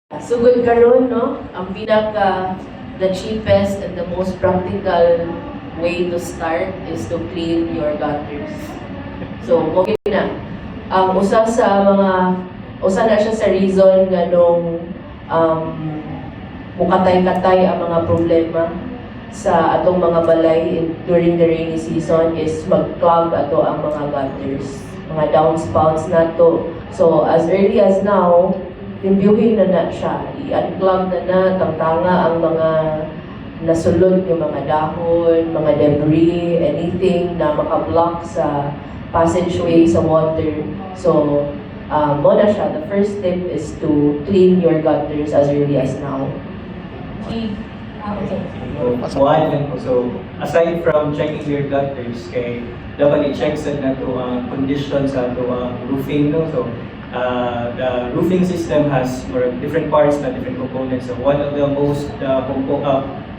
Sugod karon, no, ang the cheapest and the most practical way to start is to clean your gutters. So, okay na. Usa na siya sa reason nga nung mukatay-katay ang mga problema sa atong mga balay during the rainy season is mag-clog ato ang mga gutters, mga downspouts nato. So, as early as now, limbyuhin na siya, i-unclog na, tangtanga ang mga nasulod yung mga dahon, mga debris, anything na makablock sa passageway sa water. So, mo na siya. The first tip is to clean your gutters as early as now. Okay. So, aside from checking your gutters, dapat i-check sa nato ang condition sa ato ang roofing, no? So, the roofing system has different parts na different components. So one of the most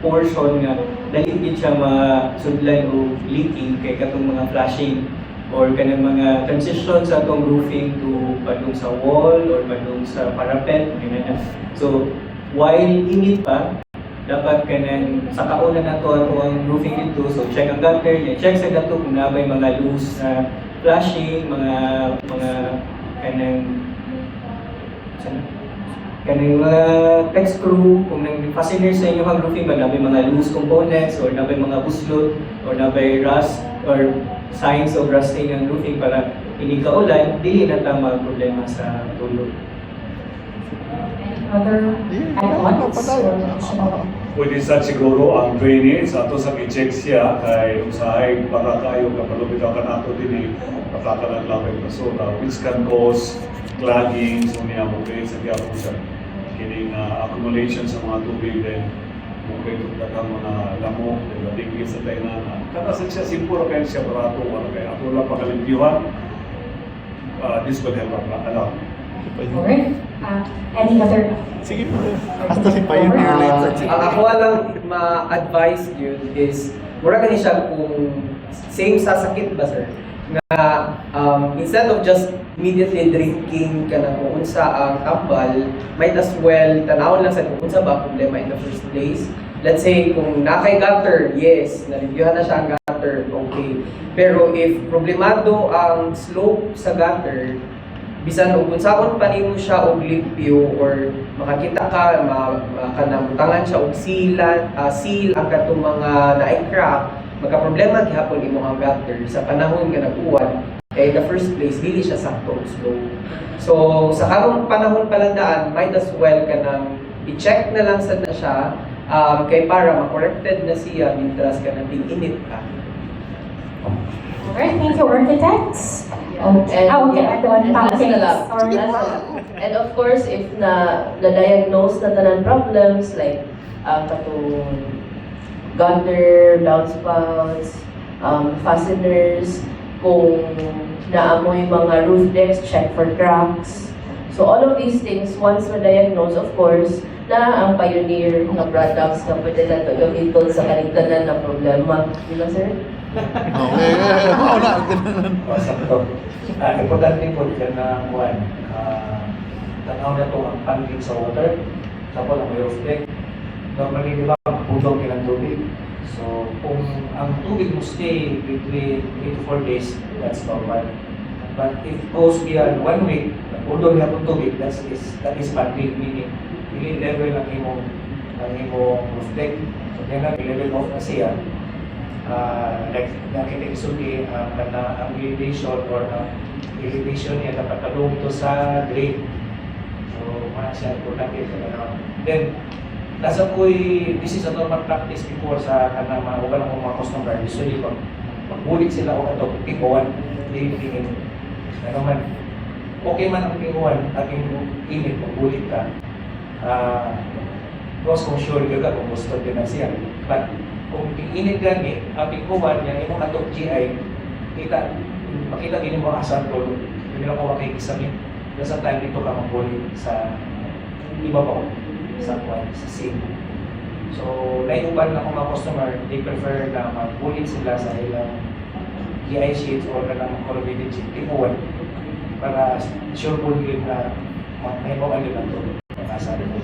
portion nga dali gid siya masudlan o leaking kay katong mga flashing or kanang mga transition sa atong roofing to padung sa wall or padung sa parapet. So while init pa, dapat kanang sa kauna nato ang roofing dito. So check ang gutter, check sa dato kung nabay mga loose na flashing, mga kanang mga tech screw, kung nang fastener sa inyong roofing ba nabay mga loose components or nabay mga buslot or nabay rust or signs of rusting ang roofing para hindi kaulan, dili na tama problema sa tulog. Other add-ons? Pwede sa siguro ang drainage ato sa i-check siya kay usahay baka kayo kapalupit ka nato din pagkakalalapit na soda which can cause clogging so niya mo kay sa gyapon sa kining accumulation sa mga tubig then mo kay daghang mga lamok o tinggi sa tainana kada sa siya simpuro kay siya barato wala kay ato lang pagalimpyuhan this will help a lot. Alright. Any other? Sige po. Hasta si Pioneer later. Ako lang ma-advise yun is mura gani siya kung same sa sakit ba sir nga instead of just immediately drinking ka na kung unsa ang tambal, might as well tanawon lang sa kung unsa ba problema in the first place. Let's say kung nakay gutter, yes, na-reviewhan na siya ang gutter, okay. Pero if problemado ang slope sa gutter, bisan og unsaon pa nimo siya og limpyo or makakita ka makanabutangan siya og seal ang katong mga na-crack, magka-problema gihapon imo ang gutter sa panahon nga nag-uwan kay the first place dili siya sakto og slope. So sa karong panahon palandaan, might as well kanang i-check na lang sad na siya kay para ma-corrected na siya mintras kanang init ka. Alright, thank you, architects. Okay. And last na lang. And of course, if na-diagnose na tanan problems like katong gutter, downspouts, fasteners, kung naamoy mga roof decks, check for cracks. So all of these things, once na-diagnose, of course, na ang Pioneer na products na pwede na ito gamiton sa kaligtanan na problema. Di ba, sir? Okay. Oo na. Sakto. Importante po dyan na kuhan. Tanaw na ito ang pumping sa water. Tapos ang may roof deck. Normally, di ba, pudong ilang tubig. So, kung ang tubig mo stay between 3 to 4 days, that's normal. But if it goes beyond 1 week, pudong ilang tubig, that is pumping, meaning ili level ang imong roof deck. So, kaya level off na siya. Like nakita isulti ang elevation or elevation niya dapat talong ito sa grade. So, mga siya importante sa gano'n. Then, this is a normal practice before sa kanang mga uban ng mga customer. Usually, magbulit sila o ito, tinguan, hindi tingin. Ano man, okay man ang tinguan, ating init, magbulit ka. Because kung sure ka kung gusto din na siya. But, kung init gani, ang pingkuman niya, yung atong GI, makita din mo asan ko, hindi lang ko makikisamit. Sa time dito ka magbulit sa iba pa sa scene. So, naiuban na kung mga customer, they prefer na magbulit sila sa ilang GI sheets or na lang corrugated sheet, tinguan, para sure po din na may mawalin na ito. masabi ko.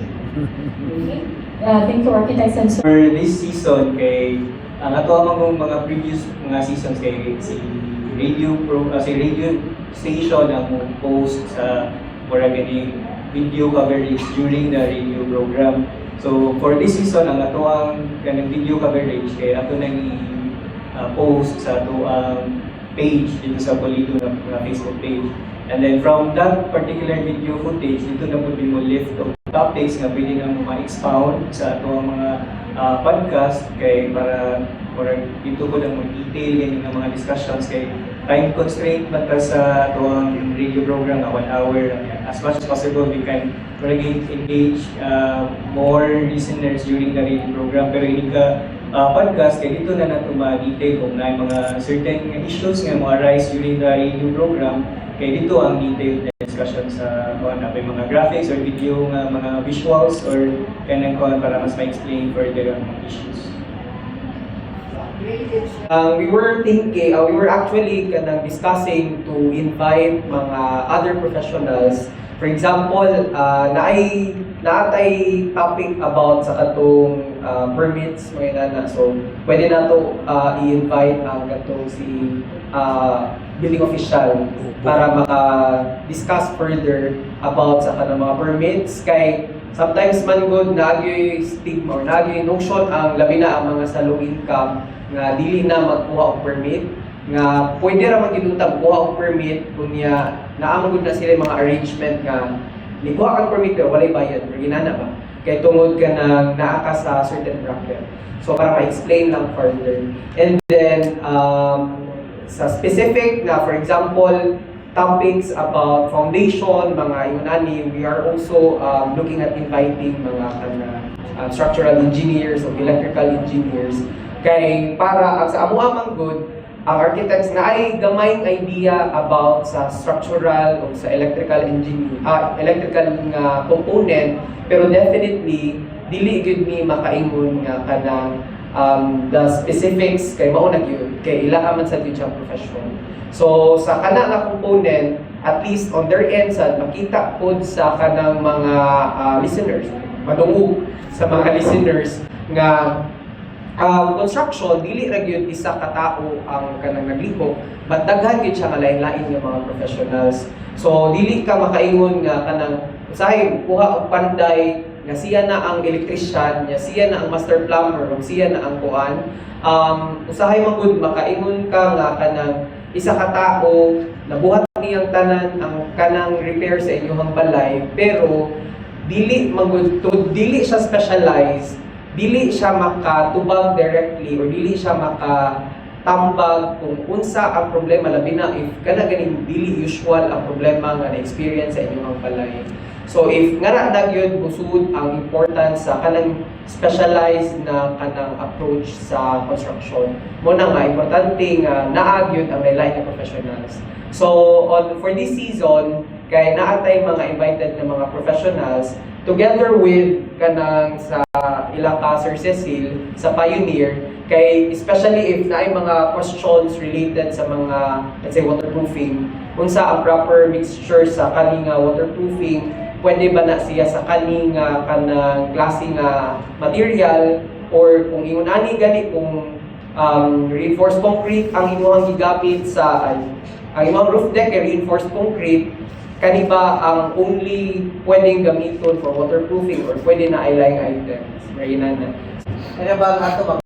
Okay. Thank you, architects and For this season kay ang ato among mga previous mga seasons kay si radio station ang post sa mura gani video coverage during the radio program. So for this season ang ato ang kanang video coverage kay ato nang post sa ato ang page dito sa Polido na Facebook page. And then from that particular video footage, dito na po din mo lift of topics nga pwede na ma-expound sa ato ang mga podcast kay para dito ko lang mo detail yan yung mga discussions kay time constraint man ta sa ato ang radio program na 1 hour lang yan. As much as possible we can engage more listeners during the radio program pero hindi ka podcast kay dito na nato ma-detail kung na mga certain issues nga mo arise during the radio program kay dito ang detailed discussion sa mga graphics or video nga mga visuals or kanang para mas ma-explain further ang mga issues. We were actually discussing to invite mga other professionals. For example, naatay topic about sa katong permits mga na. So, pwede na to i-invite ang katong si building official para maka-discuss further about sa kanang mga permits kay sometimes man good naagyoy stigma or naagyoy notion ang labi na ang mga sa low income nga dili na magkuha og permit nga pwede ra man gid untag kuha og permit kunya naamon gud na sila mga arrangement nga nikuha kang permit pero walay bayad pero ginana ba kay tungod ka nang naa ka sa certain bracket. So para ma-explain lang further. And then sa specific na for example topics about foundation, mga yunani, we are also looking at inviting mga structural engineers o electrical engineers kay para sa amo amang good ang architects na ay gamayng idea about sa structural o sa electrical component pero definitely dili gud ni makaingon nga kanang the specifics kay mao na gyud kay ila man sa gyud siyang profession. So sa kana nga component at least on their end sad makita pod sa kanang mga listeners madungog sa mga listeners nga construction dili ra gyud isa ka tawo ang kanang naglihok but daghan gyud siya nga lain-lain nga mga professionals. So dili ka makaingon nga kanang usahay kuha og panday nga siya na ang electrician, nga siya na ang master plumber, o siya na ang kuan. Usahay magud makaingon ka nga kanang isa ka tao nabuhat niyang tanan ang kanang repair sa inyong balay pero dili magud dili siya specialized, dili siya makatubag directly or dili siya makatambag kung unsa ang problema labi na if kana ganing dili usual ang problema nga na-experience sa inyong balay. So if ngara na gyud busud ang importance sa kanang specialized na kanang approach sa construction mo na nga importante nga naa gyud ang lain nga professionals. So for this season kay naatay mga invited na mga professionals together with kanang sa Ilaka Sir Cecil sa Pioneer kay especially if naay mga questions related sa mga let's say waterproofing unsa ang proper mixture sa kaning waterproofing pwede ba na siya sa kaning kanang klase nga material or kung ingon ani gani kung reinforced concrete ang imuhang gigamit sa ang imong roof deck ay reinforced concrete kani ba ang only pwedeng gamiton for waterproofing or pwede na ay laing items rayinan na kaya ba ato